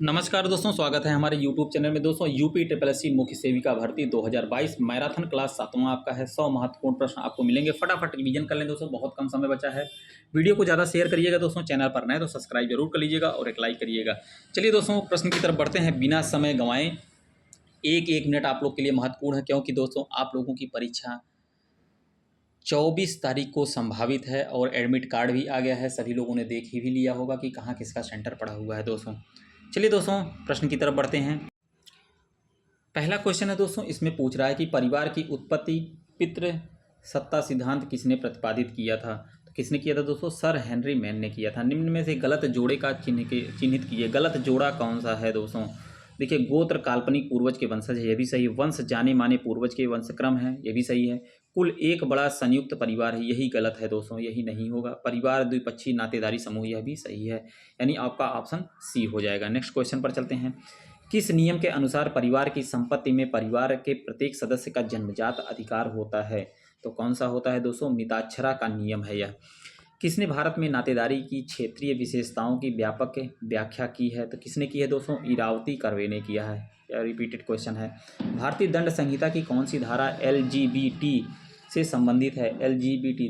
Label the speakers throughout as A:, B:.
A: नमस्कार दोस्तों, स्वागत है हमारे YouTube चैनल में। दोस्तों यूपी ट्रिपल एस सी मुख्य सेविका भर्ती 2022 मैराथन क्लास 7वां आपका है। 100 महत्वपूर्ण प्रश्न आपको मिलेंगे। फटाफट रिवीजन कर लें दोस्तों, बहुत कम समय बचा है। वीडियो को ज़्यादा शेयर करिएगा दोस्तों। चैनल पर नए तो सब्सक्राइब जरूर कर लीजिएगा और एक लाइक करिएगा। चलिए दोस्तों, प्रश्न की तरफ बढ़ते हैं बिना समय गंवाएं। एक एक मिनट आप लोग के लिए महत्वपूर्ण है, क्योंकि दोस्तों आप लोगों की परीक्षा 24 तारीख को संभावित है और एडमिट कार्ड भी आ गया है। सभी लोगों ने देख ही भी लिया होगा कि कहाँ किसका सेंटर पड़ा हुआ है दोस्तों। चलिए दोस्तों, प्रश्न की तरफ बढ़ते हैं। पहला क्वेश्चन है दोस्तों, इसमें पूछ रहा है कि परिवार की उत्पत्ति पितृ सत्ता सिद्धांत किसने प्रतिपादित किया था। तो किसने किया था दोस्तों? सर हेनरी मैन ने किया था। निम्न में से गलत जोड़े का चिन्हित कीजिए। गलत जोड़ा कौन सा है दोस्तों? देखिए, गोत्र काल्पनिक पूर्वज के वंशज है, ये भी सही है। वंश जाने माने पूर्वज के वंशक्रम है, ये भी सही है। कुल एक बड़ा संयुक्त परिवार है, यही गलत है दोस्तों, यही नहीं होगा। परिवार द्विपक्षीय नातेदारी समूह, यह भी सही है, यानी आपका ऑप्शन सी हो जाएगा। नेक्स्ट क्वेश्चन पर चलते हैं। किस नियम के अनुसार परिवार की संपत्ति में परिवार के प्रत्येक सदस्य का जन्मजात अधिकार होता है? तो कौन सा होता है दोस्तों? मिताक्षरा का नियम है यह। किसने भारत में नातेदारी की क्षेत्रीय विशेषताओं की व्यापक व्याख्या की है? तो किसने की है दोस्तों? इरावती कर्वे ने किया है। यह रिपीटेड क्वेश्चन है। भारतीय दंड संहिता की कौन सी धारा LGBT से संबंधित है? LGBT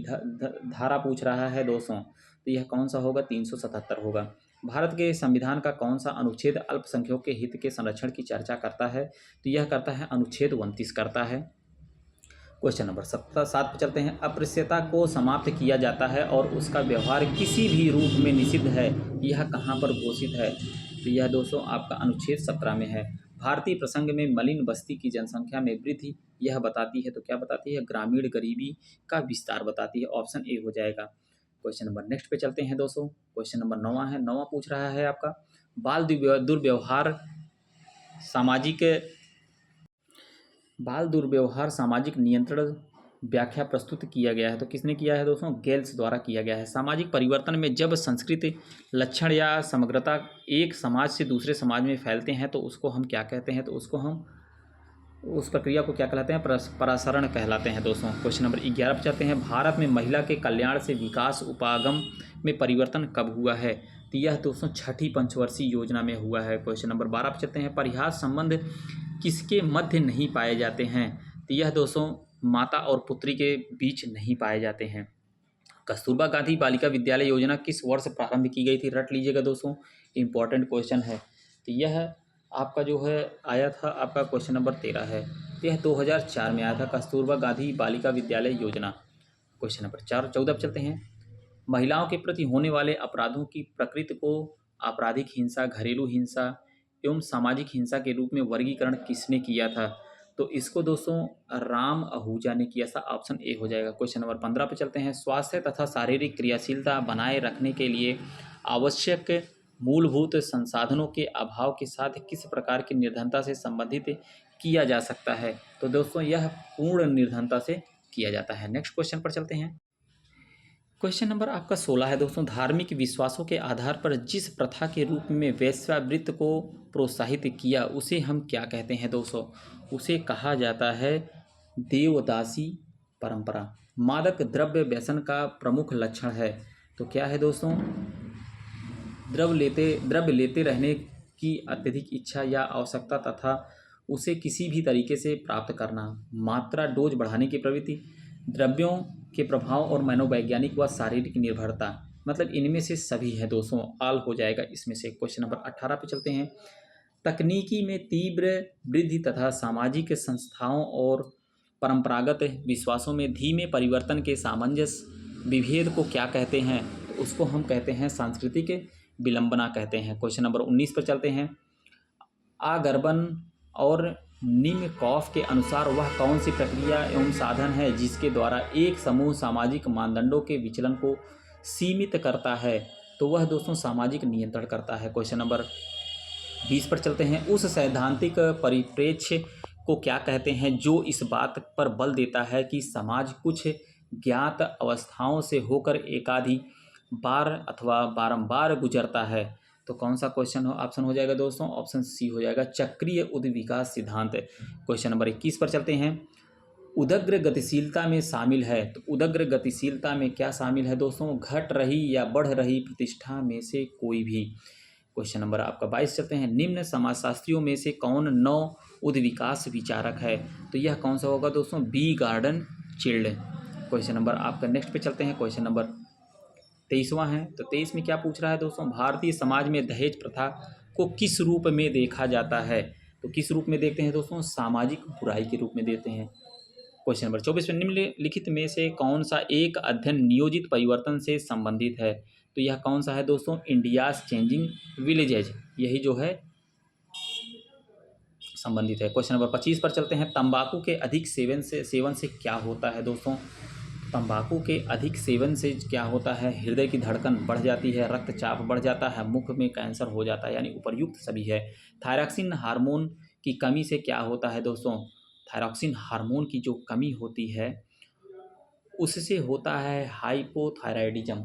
A: धारा पूछ रहा है दोस्तों, तो यह कौन सा होगा? 377 होगा। भारत के संविधान का कौन सा अनुच्छेद अल्पसंख्यकों के हित के संरक्षण की चर्चा करता है? तो यह करता है अनुच्छेद 29 करता है। क्वेश्चन नंबर 7 पर चलते हैं। अस्पृश्यता को समाप्त किया जाता है और उसका व्यवहार किसी भी रूप में निषिद्ध है, यह कहाँ पर घोषित है? तो यह दोस्तों आपका अनुच्छेद 17 में है। भारतीय प्रसंग में मलिन बस्ती की जनसंख्या में वृद्धि यह बताती है, तो क्या बताती है? ग्रामीण गरीबी का विस्तार बताती है। ऑप्शन ए हो जाएगा। क्वेश्चन नंबर नेक्स्ट पे चलते हैं दोस्तों। क्वेश्चन नंबर 9 है। 9 पूछ रहा है आपका बाल दुर्व्यवहार सामाजिक नियंत्रण व्याख्या प्रस्तुत किया गया है। तो किसने किया है दोस्तों? गेल्स द्वारा किया गया है। सामाजिक परिवर्तन में जब संस्कृति लक्षण या समग्रता एक समाज से दूसरे समाज में फैलते हैं तो उसको हम क्या कहते हैं? तो उसको हम उस प्रक्रिया को क्या कहलाते हैं? परासरण कहलाते हैं दोस्तों। क्वेश्चन नंबर 11 पर चलते हैं। भारत में महिला के कल्याण से विकास उपागम में परिवर्तन कब हुआ है? तो यह दोस्तों 6ठी पंचवर्षीय योजना में हुआ है। क्वेश्चन नंबर 12 पर चलते हैं। परिहास संबंध किसके मध्य नहीं पाए जाते हैं? तो यह दोस्तों माता और पुत्री के बीच नहीं पाए जाते हैं। कस्तूरबा गांधी बालिका विद्यालय योजना किस वर्ष प्रारंभ की गई थी? रट लीजिएगा दोस्तों, इंपॉर्टेंट क्वेश्चन है। तो यह आपका जो है आया था, आपका क्वेश्चन नंबर 13 है। तो यह 2004 में आया था, कस्तूरबा गांधी बालिका विद्यालय योजना। क्वेश्चन नंबर 14 पर चलते हैं। महिलाओं के प्रति होने वाले अपराधों की प्रकृति को आपराधिक हिंसा, घरेलू हिंसा एवं सामाजिक हिंसा के रूप में वर्गीकरण किसने किया था? तो इसको दोस्तों राम आहूजा ने किया था। ऑप्शन ए हो जाएगा। क्वेश्चन नंबर 15 पे चलते हैं। स्वास्थ्य तथा शारीरिक क्रियाशीलता बनाए रखने के लिए आवश्यक मूलभूत संसाधनों के अभाव के साथ किस प्रकार की निर्धनता से संबंधित किया जा सकता है? तो दोस्तों यह पूर्ण निर्धनता से किया जाता है। नेक्स्ट क्वेश्चन पर चलते हैं। क्वेश्चन नंबर आपका 16 है दोस्तों। धार्मिक विश्वासों के आधार पर जिस प्रथा के रूप में वेश्यावृत्ति को प्रोत्साहित किया उसे हम क्या कहते हैं दोस्तों? उसे कहा जाता है देवदासी परंपरा। मादक द्रव्य व्यसन का प्रमुख लक्षण है, तो क्या है दोस्तों? द्रव्य लेते रहने की अत्यधिक इच्छा या आवश्यकता तथा उसे किसी भी तरीके से प्राप्त करना, मात्रा डोज बढ़ाने की प्रवृत्ति, द्रव्यों के प्रभाव और मनोवैज्ञानिक व शारीरिक निर्भरता। मतलब इनमें से सभी है दोस्तों, आल हो जाएगा इसमें से। क्वेश्चन नंबर 18 पे चलते हैं। तकनीकी में तीव्र वृद्धि तथा सामाजिक संस्थाओं और परंपरागत विश्वासों में धीमे परिवर्तन के सामंजस्य विभेद को क्या कहते हैं? तो उसको हम कहते हैं सांस्कृतिक विलंबना कहते हैं। क्वेश्चन नंबर 19 पर चलते हैं। आगर्बन और निमकॉफ के अनुसार वह कौन सी प्रक्रिया एवं साधन है जिसके द्वारा एक समूह सामाजिक मानदंडों के विचलन को सीमित करता है? तो वह दोस्तों सामाजिक नियंत्रण करता है। क्वेश्चन नंबर 20 पर चलते हैं। उस सैद्धांतिक परिप्रेक्ष्य को क्या कहते हैं जो इस बात पर बल देता है कि समाज कुछ ज्ञात अवस्थाओं से होकर एकाधिक बार अथवा बारंबार गुजरता है? तो कौन सा क्वेश्चन ऑप्शन हो जाएगा दोस्तों? ऑप्शन सी हो जाएगा, चक्रीय उद्विकास सिद्धांत। क्वेश्चन नंबर 21 पर चलते हैं। उदग्र गतिशीलता में शामिल है, तो उदग्र गतिशीलता में क्या शामिल है दोस्तों? घट रही या बढ़ रही प्रतिष्ठा में से कोई भी। क्वेश्चन नंबर आपका 22 चलते हैं, निम्न समाजशास्त्रियों में से कौन नव उद्विकास विचारक है? तो यह कौन सा होगा दोस्तों? बी गार्डन चिल्ड। क्वेश्चन नंबर आपका नेक्स्ट पे चलते हैं, क्वेश्चन नंबर 23वां है। तो 23 में क्या पूछ रहा है दोस्तों? भारतीय समाज में दहेज प्रथा को किस रूप में देखा जाता है? तो किस रूप में देखते हैं दोस्तों? सामाजिक बुराई के रूप में देते हैं। क्वेश्चन नंबर 24 में निम्नलिखित में से कौन सा एक अध्ययन नियोजित परिवर्तन से संबंधित है? तो यह कौन सा है दोस्तों? इंडियाज चेंजिंग विलेजेज, यही जो है संबंधित है। क्वेश्चन नंबर 25 पर चलते हैं, तंबाकू के अधिक सेवन से क्या होता है दोस्तों? तंबाकू के अधिक सेवन से क्या होता है? हृदय की धड़कन बढ़ जाती है, रक्तचाप बढ़ जाता है, मुख में कैंसर हो जाता है, यानी उपर्युक्त सभी है। थायरॉक्सिन हार्मोन की कमी से क्या होता है दोस्तों? थायरॉक्सिन हार्मोन की जो कमी होती है उससे होता है हाइपोथायराइडिज्म,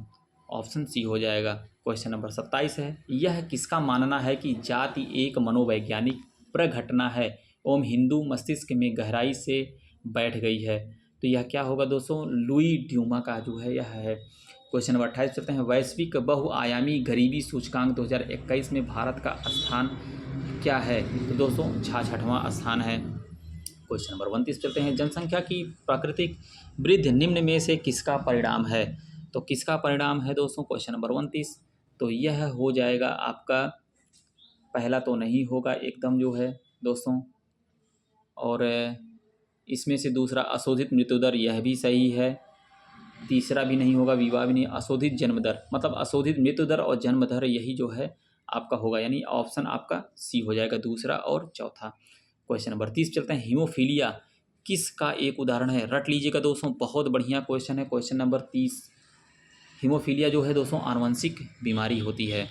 A: ऑप्शन सी हो जाएगा। क्वेश्चन नंबर 27 है, यह किसका मानना है कि जाति एक मनोवैज्ञानिक प्रघटना है एवं हिंदू मस्तिष्क में गहराई से बैठ गई है? तो यह क्या होगा दोस्तों? लुई ड्यूमा का जो है यह है। क्वेश्चन नंबर 28 चलते हैं, वैश्विक बहुआयामी गरीबी सूचकांक 2021 में भारत का स्थान क्या है? तो दोस्तों 66वां स्थान है। क्वेश्चन नंबर 29 चलते हैं, जनसंख्या की प्राकृतिक वृद्धि निम्न में से किसका परिणाम है? तो किसका परिणाम है दोस्तों? क्वेश्चन नंबर 29, तो यह हो जाएगा आपका, पहला तो नहीं होगा एकदम जो है दोस्तों, और इसमें से दूसरा अशोधित मृत्यु दर, यह भी सही है। तीसरा भी नहीं होगा, विवाह भी नहीं। अशोधित जन्म दर, मतलब अशोधित मृत्यु दर और जन्म दर, यही जो है आपका होगा, यानी ऑप्शन आपका सी हो जाएगा, दूसरा और चौथा। क्वेश्चन नंबर 30 चलते हैं, हीमोफीलिया किसका एक उदाहरण है? रट लीजिएगा दोस्तों, बहुत बढ़िया क्वेश्चन है। क्वेश्चन नंबर 30, हीमोफीलिया जो है दोस्तों आनुवंशिक बीमारी होती है।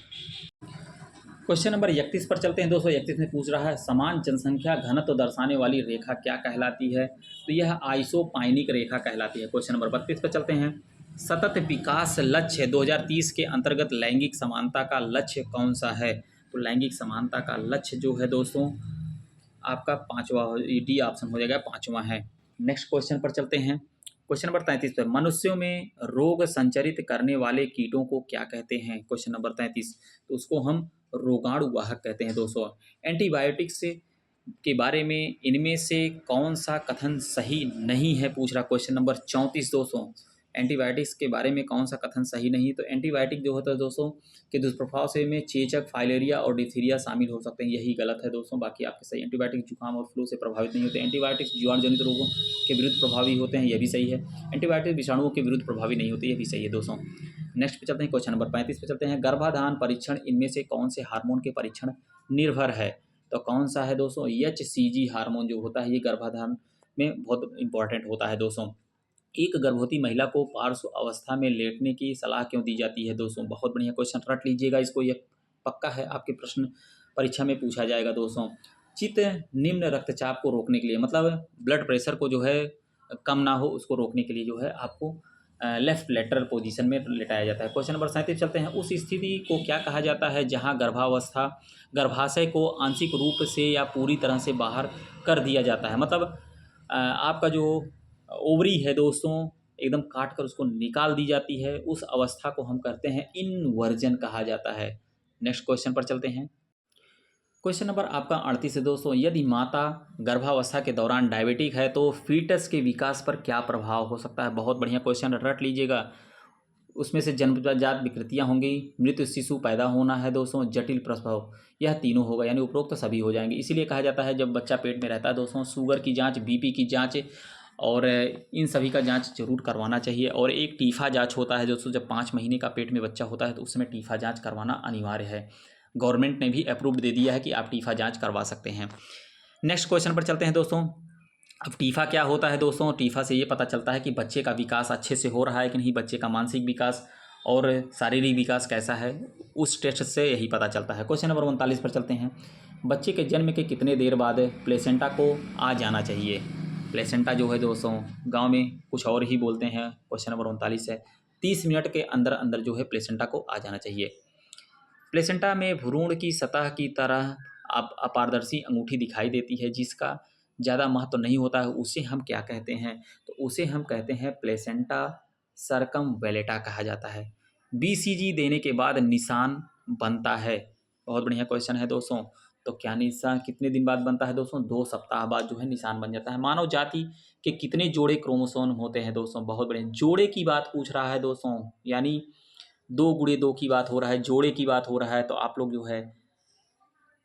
A: क्वेश्चन नंबर 31 पर चलते हैं दोस्तों। 31 में पूछ रहा है, समान जनसंख्या घनत्व दर्शाने वाली रेखा क्या कहलाती है? तो यह आइसोपाइनिक रेखा कहलाती है। क्वेश्चन नंबर 32 पर चलते हैं, सतत विकास लक्ष्य 2030 के अंतर्गत लैंगिक समानता का लक्ष्य कौन सा है? तो लैंगिक समानता का लक्ष्य जो है दोस्तों आपका पाँचवा, डी ऑप्शन हो जाएगा, पाँचवा है। नेक्स्ट क्वेश्चन पर चलते हैं, क्वेश्चन नंबर 33 पर, मनुष्यों में रोग संचरित करने वाले कीटों को क्या कहते हैं? क्वेश्चन नंबर 33, तो उसको हम रोगाणुवाहक कहते हैं दोस्तों। एंटीबायोटिक्स के बारे में इनमें से कौन सा कथन सही नहीं है, पूछ रहा क्वेश्चन नंबर 34 दोस्तों। एंटीबायोटिक्स के बारे में कौन सा कथन सही नहीं? तो एंटीबायोटिक जो होता है दोस्तों के दुष्प्रभाव से में चेचक, फाइलेरिया और डिथीरिया शामिल हो सकते हैं, यही गलत है दोस्तों, बाकी आपके सही। एंटीबायोटिक जुकाम और फ्लू से प्रभावित नहीं होते। एंटीबायोटिक्स जीवाणु जनित रोगों के विरुद्ध प्रभावी होते हैं, यह भी सही है। एंटीबायोटिक विषाणुओं के विरुद्ध प्रभावी नहीं होते, यह भी सही है दोस्तों। नेक्स्ट पे चलते हैं, क्वेश्चन नंबर 35 पे चलते हैं, गर्भाधान परीक्षण इनमें से कौन से हार्मोन के परीक्षण निर्भर है? तो कौन सा है दोस्तों? HCG हार्मोन जो होता है ये गर्भाधान में बहुत इंपॉर्टेंट होता है दोस्तों। एक गर्भवती महिला को पार्श्व अवस्था में लेटने की सलाह क्यों दी जाती है दोस्तों? बहुत बढ़िया क्वेश्चन, रट लीजिएगा इसको, ये पक्का है आपके प्रश्न परीक्षा में पूछा जाएगा दोस्तों। चित्त निम्न रक्तचाप को रोकने के लिए, मतलब ब्लड प्रेशर को जो है कम ना हो उसको रोकने के लिए जो है आपको लेफ्ट लेटरल पोजीशन में लेटाया जाता है। क्वेश्चन नंबर 37 चलते हैं, उस स्थिति को क्या कहा जाता है जहां गर्भाशय को आंशिक रूप से या पूरी तरह से बाहर कर दिया जाता है? मतलब आपका जो ओवरी है दोस्तों एकदम काट कर उसको निकाल दी जाती है, उस अवस्था को हम कहते हैं इनवर्जन कहा जाता है। नेक्स्ट क्वेश्चन पर चलते हैं, क्वेश्चन नंबर आपका 38 है दोस्तों, यदि माता गर्भावस्था के दौरान डायबिटिक है तो फीटस के विकास पर क्या प्रभाव हो सकता है? बहुत बढ़िया क्वेश्चन, रट लीजिएगा। उसमें से जन्मजात विकृतियां होंगी, मृत शिशु पैदा होना है दोस्तों, जटिल प्रसव, यह तीनों होगा, यानी उपरोक्त तो सभी हो जाएंगे। इसीलिए कहा जाता है जब बच्चा पेट में रहता है दोस्तों, शुगर की जांच, बीपी की जांच और इन सभी का जांच जरूर करवाना चाहिए। और एक टीफा जांच होता है दोस्तों, जब 5 महीने का पेट में बच्चा होता है तो उस समय टीफा जांच करवाना अनिवार्य है। गवर्नमेंट ने भी अप्रूव्ड दे दिया है कि आप टीफा जांच करवा सकते हैं। नेक्स्ट क्वेश्चन पर चलते हैं दोस्तों। अब टीफा क्या होता है दोस्तों? टीफा से ये पता चलता है कि बच्चे का विकास अच्छे से हो रहा है कि नहीं, बच्चे का मानसिक विकास और शारीरिक विकास कैसा है, उस टेस्ट से यही पता चलता है। क्वेश्चन नंबर 39 पर चलते हैं, बच्चे के जन्म के कितने देर बाद प्लेसेंटा को आ जाना चाहिए? प्लेसेंटा जो है दोस्तों गांव में कुछ और ही बोलते हैं। क्वेश्चन नंबर 39 है, 30 मिनट के अंदर अंदर जो है प्लेसेंटा को आ जाना चाहिए। प्लेसेंटा में भ्रूण की सतह की तरह अपारदर्शी अंगूठी दिखाई देती है जिसका ज़्यादा महत्व नहीं होता है, उसे हम क्या कहते हैं? तो उसे हम कहते हैं प्लेसेंटा सर्कमवेलेटा कहा जाता है। BCG देने के बाद निशान बनता है, बहुत बढ़िया क्वेश्चन है दोस्तों। तो क्या निशान कितने दिन बाद बनता है दोस्तों? 2 सप्ताह बाद जो है निशान बन जाता है। मानव जाति के कितने जोड़े क्रोमोसोम होते हैं दोस्तों? बहुत बढ़िया, जोड़े की बात पूछ रहा है दोस्तों, यानी 2 गुणे 2 की बात हो रहा है, जोड़े की बात हो रहा है। तो आप लोग जो है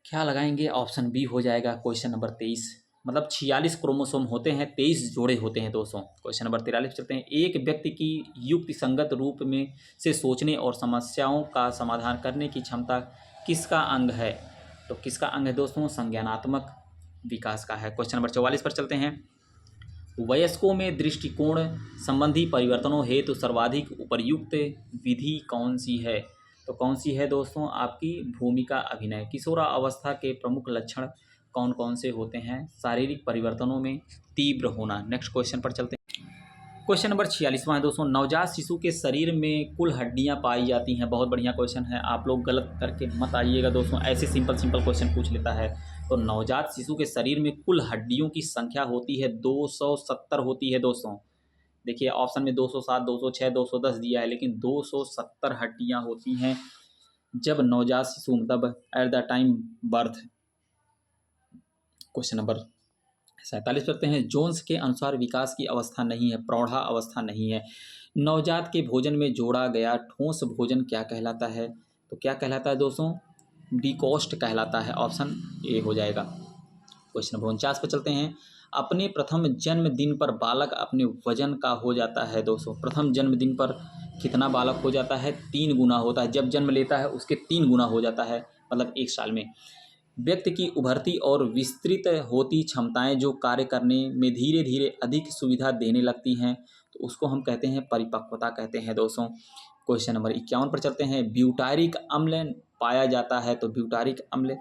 A: क्या लगाएंगे? ऑप्शन बी हो जाएगा क्वेश्चन नंबर 23। मतलब 46 क्रोमोसोम होते हैं, 23 जोड़े होते हैं दोस्तों। क्वेश्चन नंबर 43 चलते हैं। एक व्यक्ति की युक्ति संगत रूप में से सोचने और समस्याओं का समाधान करने की क्षमता किसका अंग है? तो किसका अंग है दोस्तों? संज्ञानात्मक विकास का है। क्वेश्चन नंबर 44 पर चलते हैं। वयस्कों में दृष्टिकोण संबंधी परिवर्तनों हेतु सर्वाधिक उपयुक्त विधि कौन सी है? तो कौन सी है दोस्तों? आपकी भूमिका अभिनय। किशोरावस्था के प्रमुख लक्षण कौन कौन से होते हैं? शारीरिक परिवर्तनों में तीव्र होना। नेक्स्ट क्वेश्चन पर चलते हैं। क्वेश्चन नंबर 46वां है दोस्तों। नवजात शिशु के शरीर में कुल हड्डियां पाई जाती हैं। बहुत बढ़िया क्वेश्चन है, आप लोग गलत करके मत आइएगा दोस्तों, ऐसे सिंपल क्वेश्चन पूछ लेता है। तो नवजात शिशु के शरीर में कुल हड्डियों की संख्या होती है 270 होती है दोस्तों। देखिए ऑप्शन में 207, 206, 210 दिया है, लेकिन 270 हड्डियां होती हैं जब नवजात शिशु मतलब at the time birth. Question number 47 करते हैं। जोन्स के अनुसार विकास की अवस्था नहीं है, प्रौढ़ा अवस्था नहीं है। नवजात के भोजन में जोड़ा गया ठोस भोजन क्या कहलाता है? तो क्या कहलाता है दोस्तों? डिकॉस्ट कहलाता है। ऑप्शन ए हो जाएगा। क्वेश्चन नंबर 49 पर चलते हैं। अपने प्रथम जन्मदिन पर बालक अपने वजन का हो जाता है दोस्तों। प्रथम जन्मदिन पर कितना बालक हो जाता है? 3 गुना होता है। जब जन्म लेता है उसके 3 गुना हो जाता है, मतलब 1 साल में। व्यक्ति की उभरती और विस्तृत होती क्षमताएं जो कार्य करने में धीरे धीरे अधिक सुविधा देने लगती हैं, तो उसको हम कहते हैं परिपक्वता कहते हैं दोस्तों। क्वेश्चन नंबर 51 पर चलते हैं। ब्यूटारिक अम्ल पाया जाता है, तो ब्यूटारिक अम्ल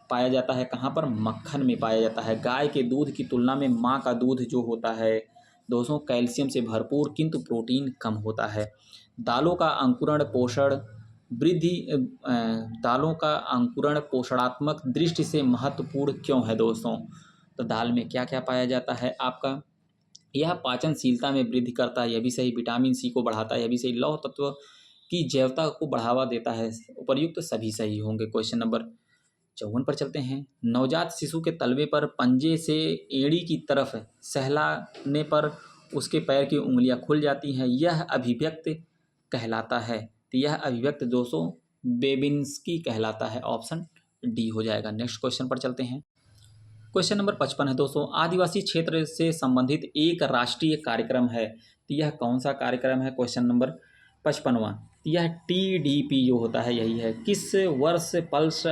A: पाया जाता है कहाँ पर? मक्खन में पाया जाता है। गाय के दूध की तुलना में माँ का दूध जो होता है दोस्तों कैल्शियम से भरपूर किंतु प्रोटीन कम होता है। दालों का अंकुरण पोषण वृद्धि दालों का अंकुरण पोषणात्मक दृष्टि से महत्वपूर्ण क्यों है दोस्तों? तो दाल में क्या क्या पाया जाता है आपका? यह पाचनशीलता में वृद्धि करता है, यह भी सही। विटामिन सी को बढ़ाता है, यह भी सही। लौह तत्व की जैवता को बढ़ावा देता है। उपर्युक्त सभी सही होंगे। क्वेश्चन नंबर 54 पर चलते हैं। नवजात शिशु के तलवे पर पंजे से एड़ी की तरफ सहलाने पर उसके पैर की उंगलियां खुल जाती हैं, यह अभिव्यक्त कहलाता है। तो यह अभिव्यक्त दोस्तों बेबिन्स्की कहलाता है। ऑप्शन डी हो जाएगा। नेक्स्ट क्वेश्चन पर चलते हैं। क्वेश्चन नंबर 55 है दोस्तों। आदिवासी क्षेत्र से संबंधित एक राष्ट्रीय कार्यक्रम है, तो यह कौन सा कार्यक्रम है? क्वेश्चन नंबर 55वां। यह TDP जो होता है यही है। किस वर्ष पल्स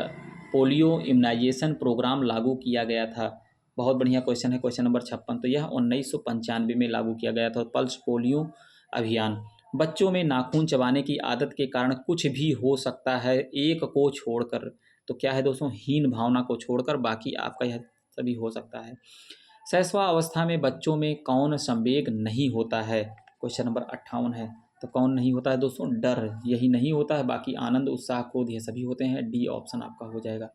A: पोलियो इम्यूनाइजेशन प्रोग्राम लागू किया गया था? बहुत बढ़िया क्वेश्चन है। क्वेश्चन नंबर 56, तो यह 1995 में लागू किया गया था पल्स पोलियो अभियान। बच्चों में नाखून चबाने की आदत के कारण कुछ भी हो सकता है एक को छोड़कर, तो क्या है दोस्तों? हीन भावना को छोड़कर, बाकी आपका यह सभी हो सकता है। शैशवावस्था में बच्चों में कौन संवेग नहीं होता है? क्वेश्चन नंबर 58 है। तो कौन नहीं होता है दोस्तों? डर, यही नहीं होता है, बाकी आनंद उत्साह क्रोध ये सभी होते हैं। डी ऑप्शन आपका हो जाएगा।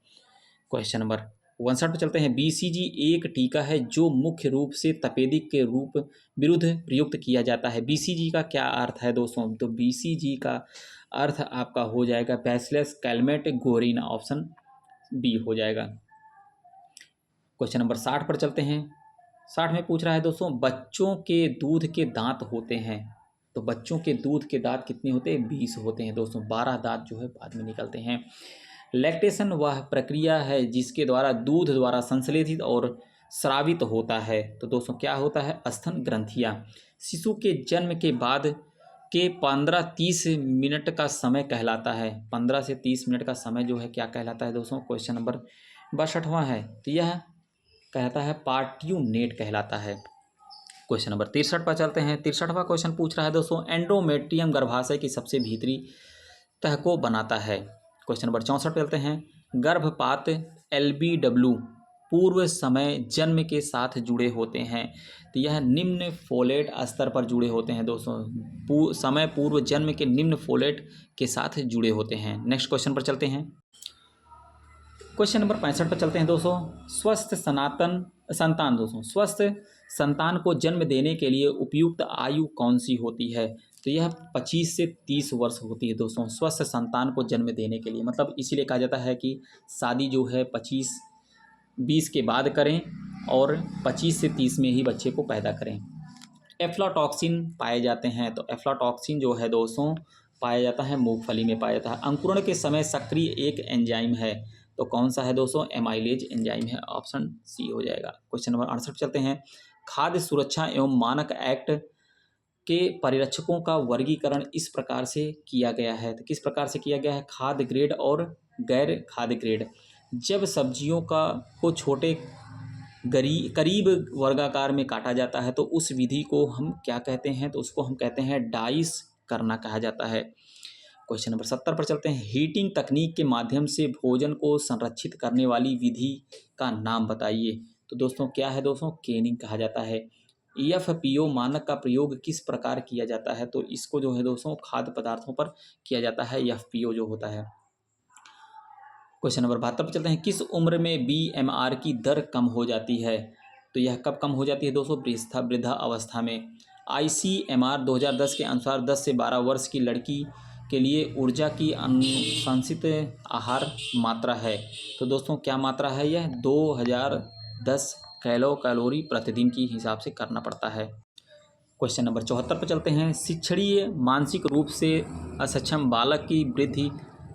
A: क्वेश्चन नंबर 59 पर चलते हैं। BCG एक टीका है जो मुख्य रूप से तपेदिक के रूप विरुद्ध प्रयुक्त किया जाता है। BCG का क्या अर्थ है दोस्तों? तो BCG का अर्थ आपका हो जाएगा Bacillus Calmette Guerin. Option B हो जाएगा। क्वेश्चन नंबर 60 पर चलते हैं। 60 में पूछ रहा है दोस्तों, बच्चों के दूध के दांत होते हैं, तो बच्चों के दूध के दांत कितने होते हैं? 20 होते हैं दोस्तों। 12 दांत जो है बाद में निकलते हैं। लैक्टेशन वह प्रक्रिया है जिसके द्वारा दूध द्वारा संश्लेषित और स्रावित होता है, तो दोस्तों क्या होता है? स्तन ग्रंथियाँ। शिशु के जन्म के बाद के 15-30 मिनट का समय कहलाता है। 15 से 30 मिनट का समय जो है क्या कहलाता है दोस्तों? क्वेश्चन नंबर 62वां है, तो यह कहता है पार्ट्यूनेट कहलाता है। क्वेश्चन नंबर 63 पर चलते हैं। 63वां क्वेश्चन पूछ रहा है दोस्तों, एंडोमेट्रियम गर्भाशय की सबसे भीतरी तह को बनाता है। क्वेश्चन नंबर 64 पे चलते हैं। गर्भपात LBW पूर्व समय जन्म के साथ जुड़े होते हैं, तो यह निम्न फोलेट स्तर पर जुड़े होते हैं दोस्तों। समय पूर्व जन्म के निम्न फोलेट के साथ जुड़े होते हैं। नेक्स्ट क्वेश्चन पर चलते हैं। क्वेश्चन नंबर 65 पर चलते हैं दोस्तों। स्वस्थ संतान को जन्म देने के लिए उपयुक्त आयु कौन सी होती है? तो यह 25 से 30 वर्ष होती है दोस्तों स्वस्थ संतान को जन्म देने के लिए। मतलब इसीलिए कहा जाता है कि शादी जो है 25-20 के बाद करें और 25 से 30 में ही बच्चे को पैदा करें। एफ्लाटॉक्सिन पाए जाते हैं, तो एफ्लाटॉक्सिन जो है दोस्तों पाया जाता है मूंगफली में पाया जाता है। अंकुरण के समय सक्रिय एक एंजाइम है, तो कौन सा है दोस्तों? एमाइलेज एंजाइम है, ऑप्शन सी हो जाएगा। क्वेश्चन नंबर 68 चलते हैं। खाद्य सुरक्षा एवं मानक एक्ट के परिरक्षकों का वर्गीकरण इस प्रकार से किया गया है, तो किस प्रकार से किया गया है? खाद्य ग्रेड और गैर खाद्य ग्रेड। जब सब्जियों को छोटे करीब वर्गाकार में काटा जाता है तो उस विधि को हम क्या कहते हैं? तो उसको हम कहते हैं डाइस करना कहा जाता है। क्वेश्चन नंबर 70 पर चलते हैं। हीटिंग तकनीक के माध्यम से भोजन को संरक्षित करने वाली विधि का नाम बताइए। तो दोस्तों क्या है दोस्तों? केनिंग कहा जाता है। EFPO मानक का प्रयोग किस प्रकार किया जाता है? तो इसको जो है दोस्तों खाद्य पदार्थों पर किया जाता है, EFPO जो होता है। क्वेश्चन नंबर 72 पर चलते हैं। किस उम्र में BMR की दर कम हो जाती है? तो यह कब कम हो जाती है दोस्तों? वृद्धा अवस्था में। ICMR 2010 के अनुसार 10 से 12 वर्ष की लड़की के लिए ऊर्जा की अनुशंसित आहार मात्रा है, तो दोस्तों क्या मात्रा है? यह 2010 कैलोरी प्रतिदिन की हिसाब से करना पड़ता है। क्वेश्चन नंबर 74 पर चलते हैं। शिक्षणीय मानसिक रूप से असक्षम बालक की वृद्धि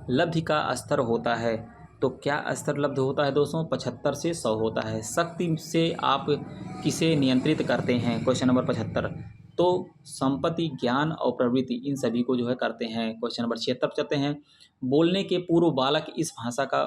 A: लब्धि का स्तर होता है, तो क्या स्तर लब्ध होता है दोस्तों? 75 से 100 होता है। शक्ति से आप किसे नियंत्रित करते हैं? क्वेश्चन नंबर 75, तो संपत्ति, ज्ञान और प्रवृत्ति इन सभी को जो है करते हैं। क्वेश्चन नंबर 76 चलते हैं। बोलने के पूर्व बालक इस भाषा का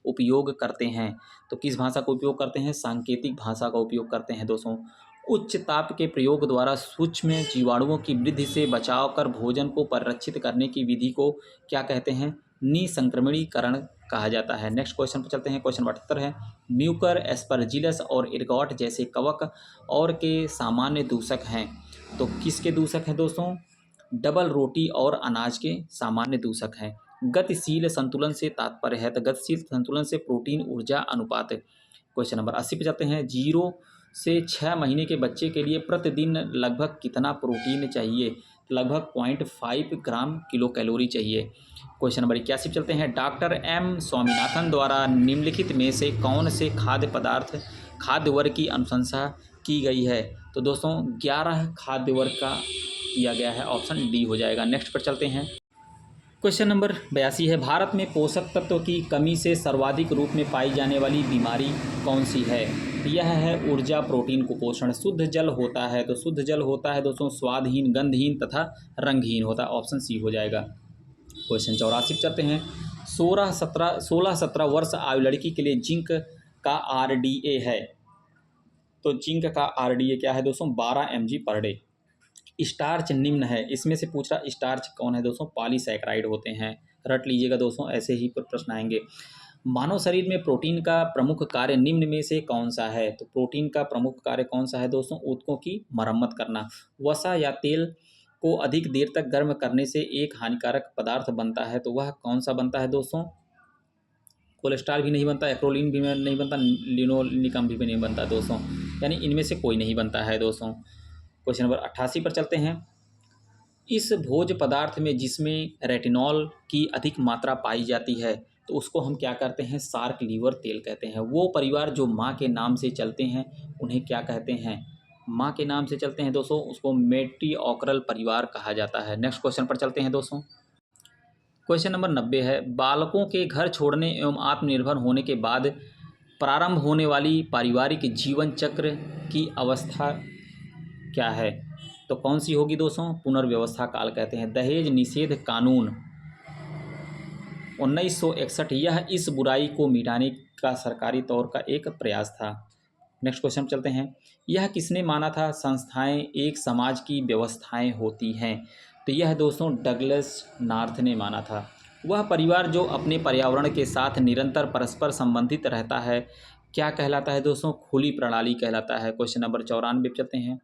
A: उपयोग करते हैं, तो किस भाषा का उपयोग करते हैं? सांकेतिक भाषा का उपयोग करते हैं दोस्तों। उच्च ताप के प्रयोग द्वारा सूक्ष्म जीवाणुओं की वृद्धि से बचाव कर भोजन को परिरक्षित करने की विधि को क्या कहते हैं? निसंक्रमणीकरण कहा जाता है। नेक्स्ट क्वेश्चन पर चलते हैं। क्वेश्चन 78 है। म्यूकर, एस्परजिलस और इरगॉट जैसे कवक और के सामान्य दूषक हैं, तो किसके दूषक हैं दोस्तों? डबल रोटी और अनाज के सामान्य दूषक हैं। गतिशील संतुलन से तात्पर्य है, तो गतिशील संतुलन से प्रोटीन ऊर्जा अनुपात। क्वेश्चन नंबर 80 पे जाते हैं। 0 से 6 महीने के बच्चे के लिए प्रतिदिन लगभग कितना प्रोटीन चाहिए? लगभग 0.5 ग्राम किलो कैलोरी चाहिए। क्वेश्चन नंबर 81 पे चलते हैं। डॉक्टर M स्वामीनाथन द्वारा निम्नलिखित में से कौन से खाद्य वर्ग की अनुशंसा की गई है? तो दोस्तों 11 खाद्य वर्ग का किया गया है, ऑप्शन डी हो जाएगा। नेक्स्ट पर चलते हैं। क्वेश्चन नंबर 82 है। भारत में पोषक तत्व की कमी से सर्वाधिक रूप में पाई जाने वाली बीमारी कौन सी है? यह है ऊर्जा प्रोटीन कुपोषण। शुद्ध जल होता है, तो शुद्ध जल होता है दोस्तों स्वादहीन, गंधहीन तथा रंगहीन होता है, ऑप्शन सी हो जाएगा। क्वेश्चन 84 चलते हैं। 16-17 वर्ष आयु लड़की के लिए जिंक का RDA है, तो जिंक का RDA क्या है दोस्तों? 12 mg पर डे। स्टार्च निम्न है, इसमें से पूछ रहा स्टार्च कौन है दोस्तों? पॉलीसैकेराइड होते हैं, रट लीजिएगा दोस्तों, ऐसे ही प्रश्न आएंगे। मानव शरीर में प्रोटीन का प्रमुख कार्य निम्न में से कौन सा है? तो प्रोटीन का प्रमुख कार्य कौन सा है दोस्तों? ऊतकों की मरम्मत करना। वसा या तेल को अधिक देर तक गर्म करने से एक हानिकारक पदार्थ बनता है, तो वह कौन सा बनता है दोस्तों? कोलेस्ट्रॉल भी नहीं बनता, एक्रोलीन भी नहीं बनता, लिनोलिकम भी नहीं बनता दोस्तों, यानी इनमें से कोई नहीं बनता है दोस्तों। क्वेश्चन नंबर 88 पर चलते हैं। इस भोज्य पदार्थ में जिसमें रेटिनॉल की अधिक मात्रा पाई जाती है, तो उसको हम क्या करते हैं? शार्क लीवर तेल कहते हैं। वो परिवार जो माँ के नाम से चलते हैं उन्हें क्या कहते हैं? माँ के नाम से चलते हैं दोस्तों, उसको मेट्रिऑक्रल परिवार कहा जाता है। नेक्स्ट क्वेश्चन पर चलते हैं दोस्तों। क्वेश्चन नंबर 90 है। बालकों के घर छोड़ने एवं आत्मनिर्भर होने के बाद प्रारंभ होने वाली पारिवारिक जीवन चक्र की अवस्था क्या है? तो कौन सी होगी दोस्तों? पुनर्व्यवस्था काल कहते हैं। दहेज निषेध कानून 1961, यह इस बुराई को मिटाने का सरकारी तौर का एक प्रयास था। नेक्स्ट क्वेश्चन चलते हैं। यह किसने माना था? संस्थाएं एक समाज की व्यवस्थाएं होती हैं, तो यह दोस्तों डगलस नॉर्थ ने माना था। वह परिवार जो अपने पर्यावरण के साथ निरंतर परस्पर संबंधित रहता है क्या कहलाता है दोस्तों? खुली प्रणाली कहलाता है। क्वेश्चन नंबर 94 पे चलते हैं।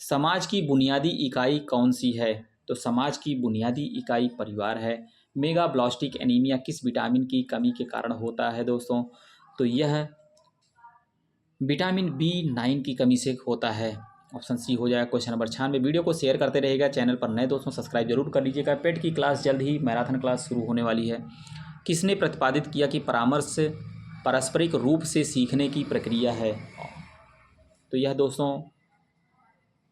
A: समाज की बुनियादी इकाई कौन सी है? तो समाज की बुनियादी इकाई परिवार है। मेगाब्लास्टिक एनीमिया किस विटामिन की कमी के कारण होता है दोस्तों? तो यह विटामिन B9 की कमी से होता है। ऑप्शन सी हो जाएगा क्वेश्चन नंबर 96। वीडियो को शेयर करते रहेगा, चैनल पर नए दोस्तों सब्सक्राइब जरूर कर लीजिएगा। पेट की क्लास जल्द ही मैराथन क्लास शुरू होने वाली है। किसने प्रतिपादित किया कि परामर्श पारस्परिक रूप से सीखने की प्रक्रिया है? तो यह दोस्तों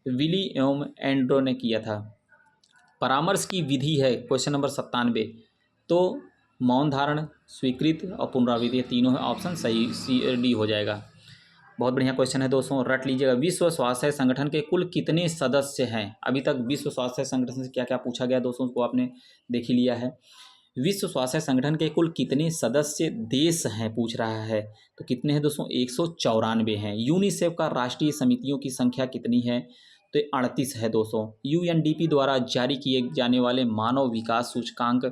A: विली एवं एंड्रो ने किया था। परामर्श की विधि है क्वेश्चन नंबर 97। तो मौन धारण, स्वीकृत और पुनरावृत्ति, तीनों है। ऑप्शन सही सी डी हो जाएगा। बहुत बढ़िया क्वेश्चन है दोस्तों, रट लीजिएगा। विश्व स्वास्थ्य संगठन के कुल कितने सदस्य हैं? अभी तक विश्व स्वास्थ्य संगठन से क्या क्या पूछा गया दोस्तों, उसको आपने देख ही लिया है। विश्व स्वास्थ्य संगठन के कुल कितने सदस्य देश हैं पूछ रहा है। तो कितने हैं दोस्तों? 194 हैं। यूनिसेफ का राष्ट्रीय समितियों की संख्या कितनी है? तो 38 है दोस्तों। यूएनडीपी द्वारा जारी किए जाने वाले मानव विकास सूचकांक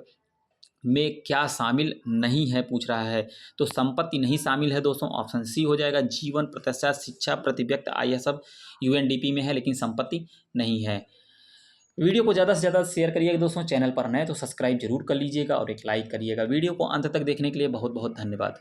A: में क्या शामिल नहीं है पूछ रहा है। तो संपत्ति नहीं शामिल है दोस्तों, ऑप्शन सी हो जाएगा। जीवन, प्रतिष्ठा, शिक्षा, प्रति व्यक्ति आय, यह सब यूएनडीपी में है, लेकिन संपत्ति नहीं है। वीडियो को ज़्यादा से ज़्यादा शेयर करिएगा दोस्तों। चैनल पर नए तो सब्सक्राइब जरूर कर लीजिएगा और एक लाइक करिएगा। वीडियो को अंत तक देखने के लिए बहुत बहुत धन्यवाद।